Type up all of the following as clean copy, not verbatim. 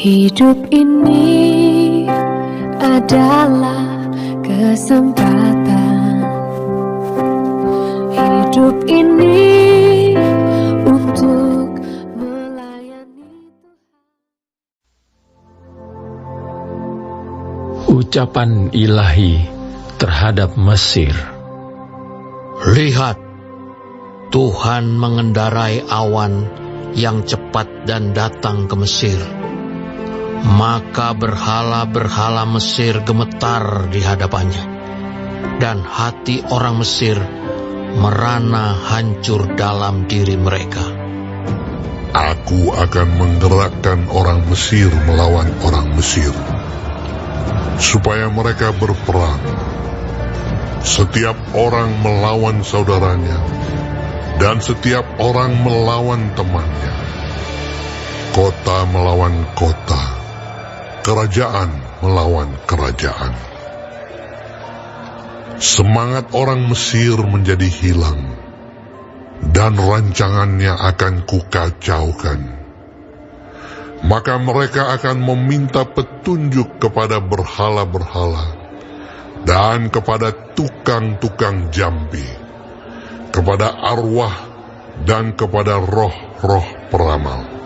Hidup ini adalah kesempatan. Hidup ini untuk melayani Tuhan. Ucapan ilahi terhadap Mesir. Lihat, Tuhan mengendarai awan yang cepat dan datang ke Mesir. Maka berhala-berhala Mesir gemetar di hadapannya, dan hati orang Mesir merana hancur dalam diri mereka. Aku akan menggerakkan orang Mesir melawan orang Mesir, supaya mereka berperang. Setiap orang melawan saudaranya, dan setiap orang melawan temannya. Kota melawan kota, kerajaan melawan kerajaan. Semangat orang Mesir menjadi hilang, dan rancangannya akan kukacaukan. Maka mereka akan meminta petunjuk kepada berhala-berhala, dan kepada tukang-tukang jambi, kepada arwah, dan kepada roh-roh peramal.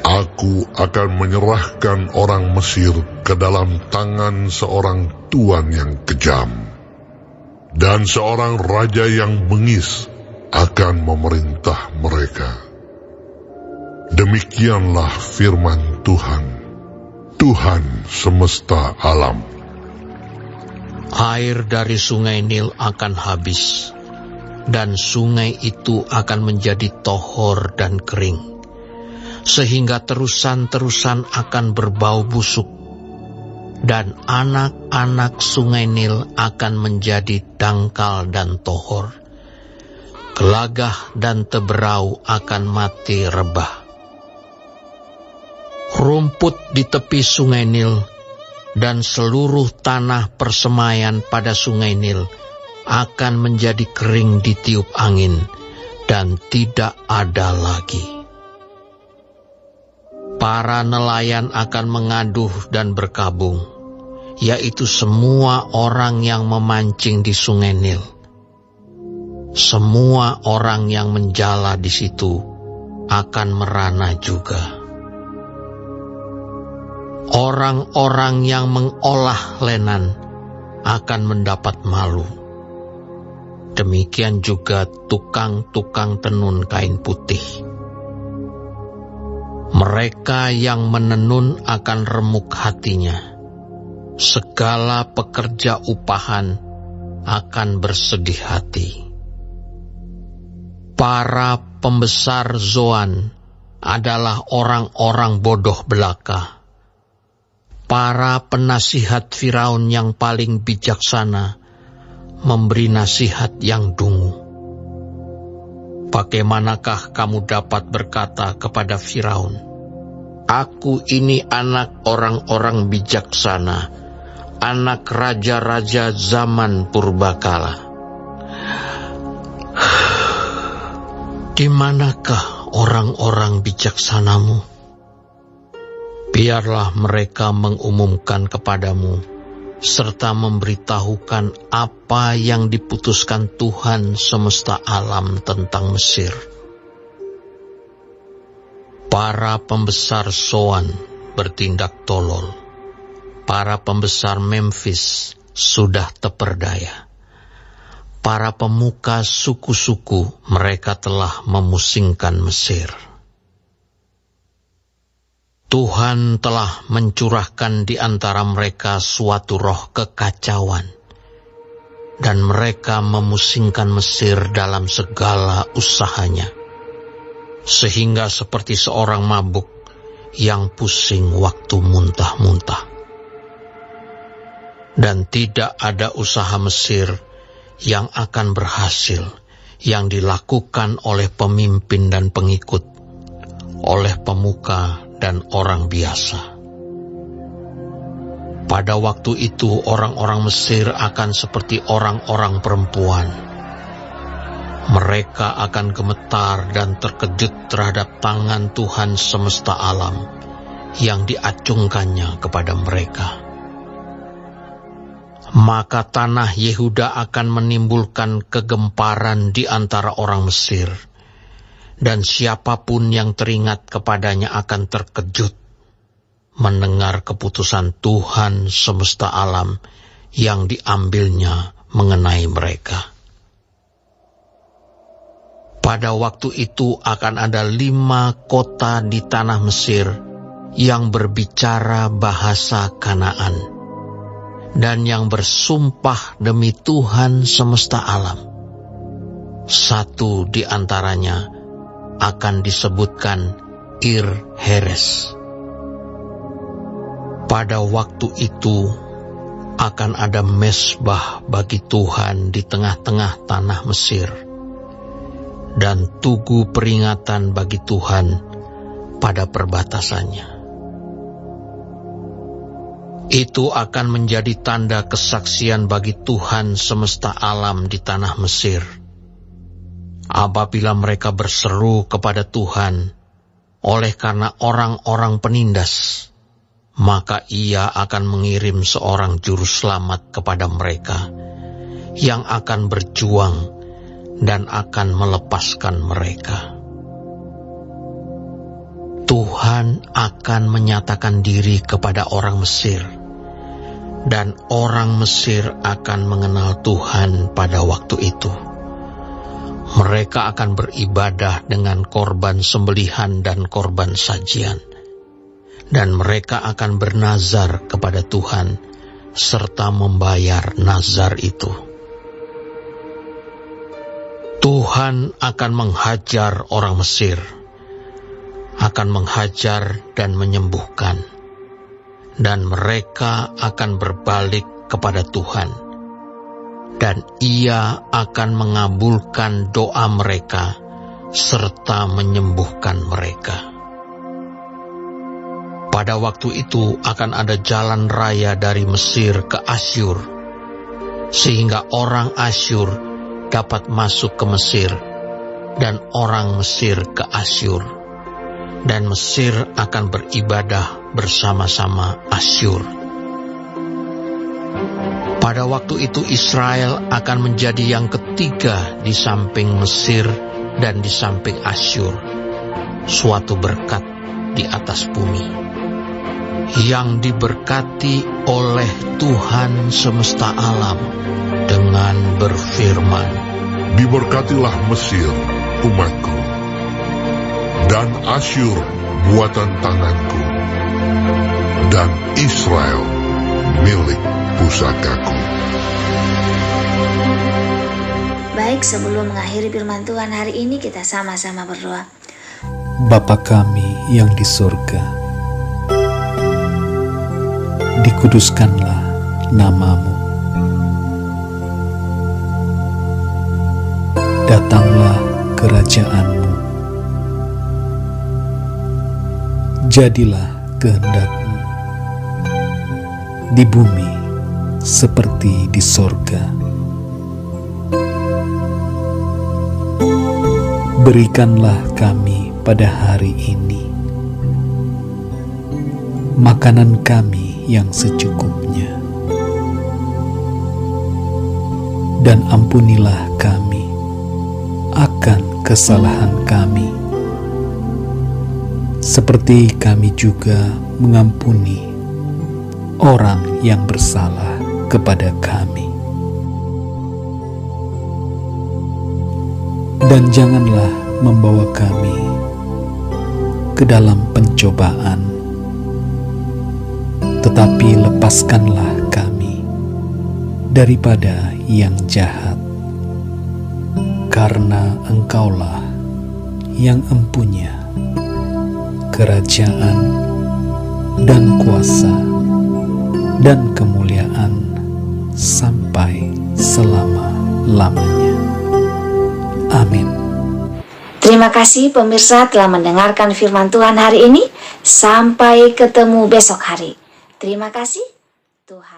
Aku akan menyerahkan orang Mesir ke dalam tangan seorang tuan yang kejam, dan seorang raja yang bengis akan memerintah mereka. Demikianlah firman Tuhan, Tuhan semesta alam. Air dari sungai Nil akan habis, dan sungai itu akan menjadi tohor dan kering, sehingga terusan-terusan akan berbau busuk, dan anak-anak sungai Nil akan menjadi dangkal dan tohor. Gelagah dan teberau akan mati rebah. Rumput di tepi sungai Nil dan seluruh tanah persemaian pada sungai Nil akan menjadi kering ditiup angin dan tidak ada lagi. Para nelayan akan mengaduh dan berkabung, yaitu semua orang yang memancing di sungai Nil. Semua orang yang menjala di situ akan merana juga. Orang-orang yang mengolah lenan akan mendapat malu. Demikian juga tukang-tukang tenun kain putih. Mereka yang menenun akan remuk hatinya. Segala pekerja upahan akan bersedih hati. Para pembesar Zoan adalah orang-orang bodoh belaka. Para penasihat Firaun yang paling bijaksana memberi nasihat yang dungu. Bagaimanakah kamu dapat berkata kepada Firaun, "Aku ini anak orang-orang bijaksana, anak raja-raja zaman purbakala"? Di manakah orang-orang bijaksanamu? Biarlah mereka mengumumkan kepadamu, serta memberitahukan apa yang diputuskan Tuhan semesta alam tentang Mesir. Para pembesar Soan bertindak tolol. Para pembesar Memphis sudah teperdaya. Para pemuka suku-suku mereka telah memusingkan Mesir. Tuhan telah mencurahkan di antara mereka suatu roh kekacauan, dan mereka memusingkan Mesir dalam segala usahanya, sehingga seperti seorang mabuk yang pusing waktu muntah-muntah. Dan tidak ada usaha Mesir yang akan berhasil, yang dilakukan oleh pemimpin dan pengikut, oleh pemuka dan orang biasa. Pada waktu itu orang-orang Mesir akan seperti orang-orang perempuan. Mereka akan gemetar dan terkejut terhadap tangan Tuhan semesta alam yang diacungkannya kepada mereka. Maka tanah Yehuda akan menimbulkan kegemparan di antara orang Mesir, dan siapapun yang teringat kepadanya akan terkejut mendengar keputusan Tuhan semesta alam yang diambilnya mengenai mereka. Pada waktu itu akan ada 5 kota di tanah Mesir yang berbicara bahasa Kanaan dan yang bersumpah demi Tuhan semesta alam. Satu di antaranya akan disebutkan Ir Heres. Pada waktu itu akan ada mezbah bagi Tuhan di tengah-tengah tanah Mesir, dan tugu peringatan bagi Tuhan pada perbatasannya. Itu akan menjadi tanda kesaksian bagi Tuhan semesta alam di tanah Mesir. Apabila mereka berseru kepada Tuhan oleh karena orang-orang penindas, maka Ia akan mengirim seorang juru selamat kepada mereka yang akan berjuang dan akan melepaskan mereka. Tuhan akan menyatakan diri kepada orang Mesir, dan orang Mesir akan mengenal Tuhan pada waktu itu. Mereka akan beribadah dengan korban sembelihan dan korban sajian, dan mereka akan bernazar kepada Tuhan serta membayar nazar itu. Tuhan akan menghajar orang Mesir, akan menghajar dan menyembuhkan, dan mereka akan berbalik kepada Tuhan, dan Ia akan mengabulkan doa mereka serta menyembuhkan mereka. Pada waktu itu akan ada jalan raya dari Mesir ke Asyur, sehingga orang Asyur dapat masuk ke Mesir, dan orang Mesir ke Asyur, dan Mesir akan beribadah bersama-sama Asyur. Pada waktu itu Israel akan menjadi yang ketiga di samping Mesir dan di samping Asyur, suatu berkat di atas bumi, yang diberkati oleh Tuhan semesta alam dengan berfirman, Diberkatilah Mesir, umatku, dan Asyur, buatan tanganku, dan Israel, milik pusakaku. Baik, sebelum mengakhiri firman Tuhan hari ini, kita sama-sama berdoa. Bapa kami yang di surga, dikuduskanlah nama-Mu. Datanglah kerajaan-Mu. Jadilah kehendak-Mu di bumi seperti di sorga. Berikanlah kami pada hari ini makanan kami yang secukupnya, dan ampunilah kami akan kesalahan kami, seperti kami juga mengampuni orang yang bersalah kepada kami. Dan janganlah membawa kami ke dalam pencobaan, tetapi lepaskanlah kami daripada yang jahat. Karena Engkaulah yang empunya kerajaan dan kuasa dan kemuliaan sampai selama-lamanya. Amin. Terima kasih pemirsa telah mendengarkan firman Tuhan hari ini. Sampai ketemu besok hari. Terima kasih Tuhan.